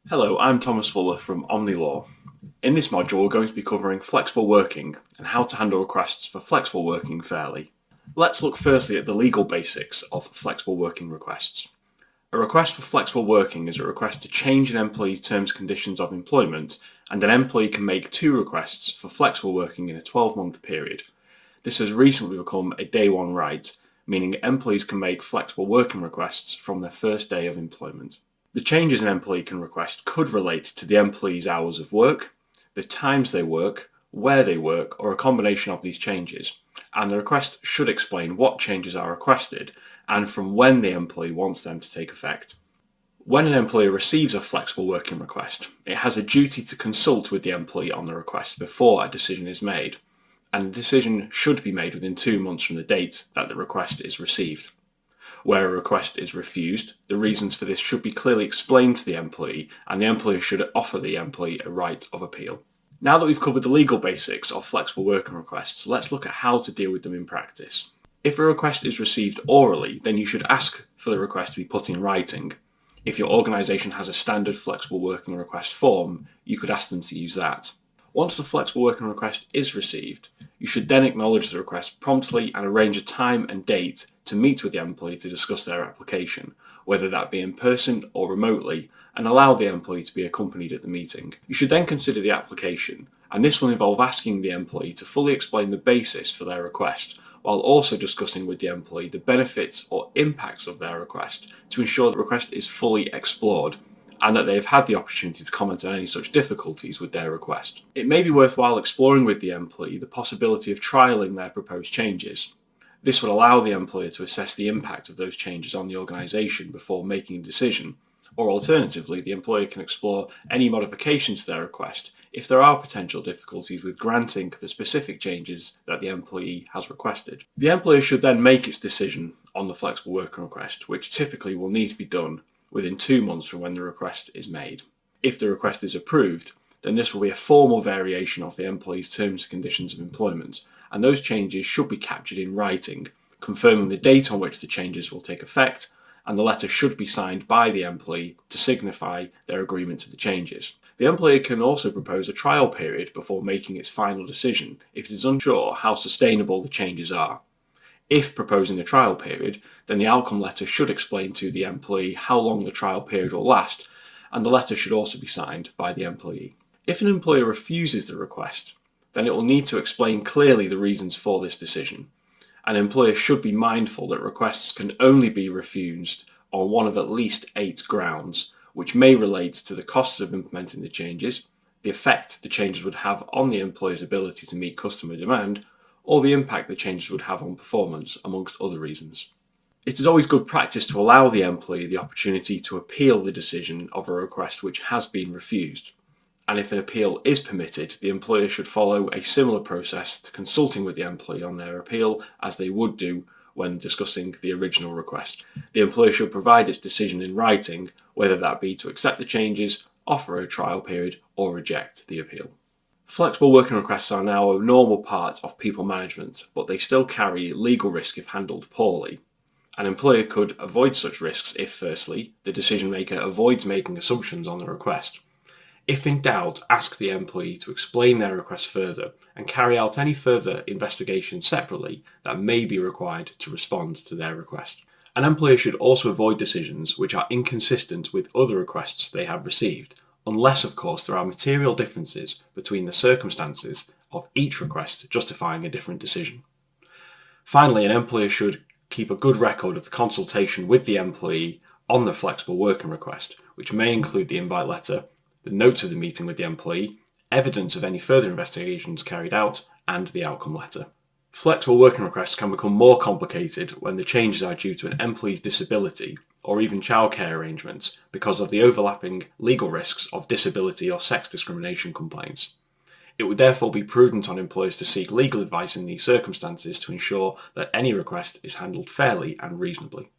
Hello, I'm Thomas Fuller from Omny Law. In this module, we're going to be covering flexible working and how to handle requests for flexible working fairly. Let's look firstly at the legal basics of flexible working requests. A request for flexible working is a request to change an employee's terms and conditions of employment, and an employee can make two requests for flexible working in a 12-month period. This has recently become a day one right, meaning employees can make flexible working requests from their first day of employment. The changes an employee can request could relate to the employee's hours of work, the times they work, where they work, or a combination of these changes, and the request should explain what changes are requested and from when the employee wants them to take effect. When an employer receives a flexible working request, it has a duty to consult with the employee on the request before a decision is made, and the decision should be made within 2 months from the date that the request is received. Where a request is refused, the reasons for this should be clearly explained to the employee, and the employer should offer the employee a right of appeal. Now that we've covered the legal basics of flexible working requests, let's look at how to deal with them in practice. If a request is received orally, then you should ask for the request to be put in writing. If your organisation has a standard flexible working request form, you could ask them to use that. Once the flexible working request is received, you should then acknowledge the request promptly and arrange a time and date to meet with the employee to discuss their application, whether that be in person or remotely, and allow the employee to be accompanied at the meeting. You should then consider the application, and this will involve asking the employee to fully explain the basis for their request, while also discussing with the employee the benefits or impacts of their request to ensure the request is fully explored and that they have had the opportunity to comment on any such difficulties with their request. It may be worthwhile exploring with the employee the possibility of trialling their proposed changes. This would allow the employer to assess the impact of those changes on the organisation before making a decision, or alternatively, the employer can explore any modifications to their request if there are potential difficulties with granting the specific changes that the employee has requested. The employer should then make its decision on the flexible working request, which typically will need to be done within 2 months from when the request is made. If the request is approved, then this will be a formal variation of the employee's terms and conditions of employment, and those changes should be captured in writing, confirming the date on which the changes will take effect, and the letter should be signed by the employee to signify their agreement to the changes. The employer can also propose a trial period before making its final decision if it is unsure how sustainable the changes are. If proposing a trial period, then the outcome letter should explain to the employee how long the trial period will last, and the letter should also be signed by the employee. If an employer refuses the request, then it will need to explain clearly the reasons for this decision. An employer should be mindful that requests can only be refused on one of at least 8 grounds, which may relate to the costs of implementing the changes, the effect the changes would have on the employer's ability to meet customer demand, or the impact the changes would have on performance, amongst other reasons. It is always good practice to allow the employee the opportunity to appeal the decision of a request which has been refused. And if an appeal is permitted, the employer should follow a similar process to consulting with the employee on their appeal as they would do when discussing the original request. The employer should provide its decision in writing, whether that be to accept the changes, offer a trial period, or reject the appeal. Flexible working requests are now a normal part of people management, but they still carry legal risk if handled poorly. An employer could avoid such risks if, firstly, the decision maker avoids making assumptions on the request. If in doubt, ask the employee to explain their request further and carry out any further investigation separately that may be required to respond to their request. An employer should also avoid decisions which are inconsistent with other requests they have received, unless of course there are material differences between the circumstances of each request justifying a different decision. Finally, an employer should keep a good record of the consultation with the employee on the flexible working request, which may include the invite letter, the notes of the meeting with the employee, evidence of any further investigations carried out, and the outcome letter. Flexible working requests can become more complicated when the changes are due to an employee's disability or even childcare arrangements because of the overlapping legal risks of disability or sex discrimination complaints. It would therefore be prudent on employers to seek legal advice in these circumstances to ensure that any request is handled fairly and reasonably.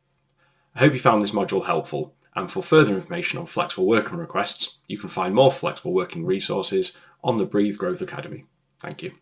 I hope you found this module helpful, and for further information on flexible working requests, you can find more flexible working resources on the Breathe Growth Academy. Thank you.